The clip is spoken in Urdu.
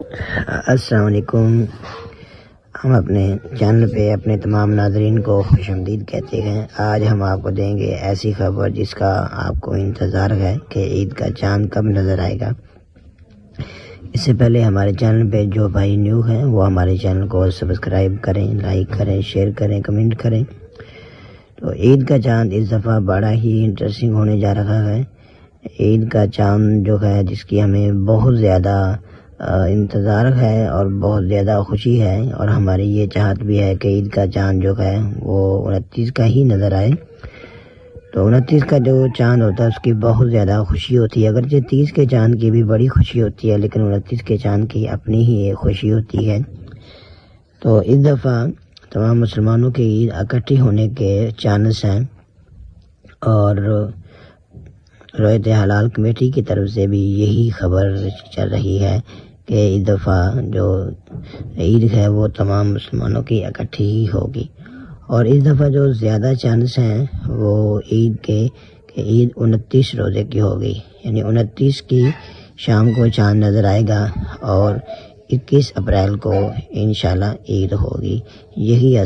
السلام علیکم۔ ہم اپنے چینل پہ اپنے تمام ناظرین کو خوش آمدید کہتے ہیں۔ آج ہم آپ کو دیں گے ایسی خبر جس کا آپ کو انتظار ہے کہ عید کا چاند کب نظر آئے گا۔ اس سے پہلے ہمارے چینل پہ جو بھائی نیو ہیں وہ ہمارے چینل کو سبسکرائب کریں، لائک کریں، شیئر کریں، کمنٹ کریں۔ تو عید کا چاند اس دفعہ بڑا ہی انٹرسٹنگ ہونے جا رہا ہے۔ عید کا چاند جو ہے جس کی ہمیں بہت زیادہ انتظار ہے اور بہت زیادہ خوشی ہے، اور ہماری یہ چاہت بھی ہے کہ عید کا چاند جو ہے وہ 29 کا ہی نظر آئے۔ تو 29 کا جو چاند ہوتا ہے اس کی بہت زیادہ خوشی ہوتی ہے، اگرچہ 30 کے چاند کی بھی بڑی خوشی ہوتی ہے، لیکن 29 کے چاند کی اپنی ہی ایک خوشی ہوتی ہے۔ تو اس دفعہ تمام مسلمانوں کی عید اکٹھی ہونے کے چانس ہیں، اور روایت حلال کمیٹی کی طرف سے بھی یہی خبر چل رہی ہے کہ اس دفعہ جو عید ہے وہ تمام مسلمانوں کی اکٹھی ہی ہوگی۔ اور اس دفعہ جو زیادہ چانس ہیں وہ عید کے کہ عید 29 روزے کی ہوگی، یعنی 29 کی شام کو چاند نظر آئے گا اور 21 اپریل کو انشاءاللہ عید ہوگی۔ یہی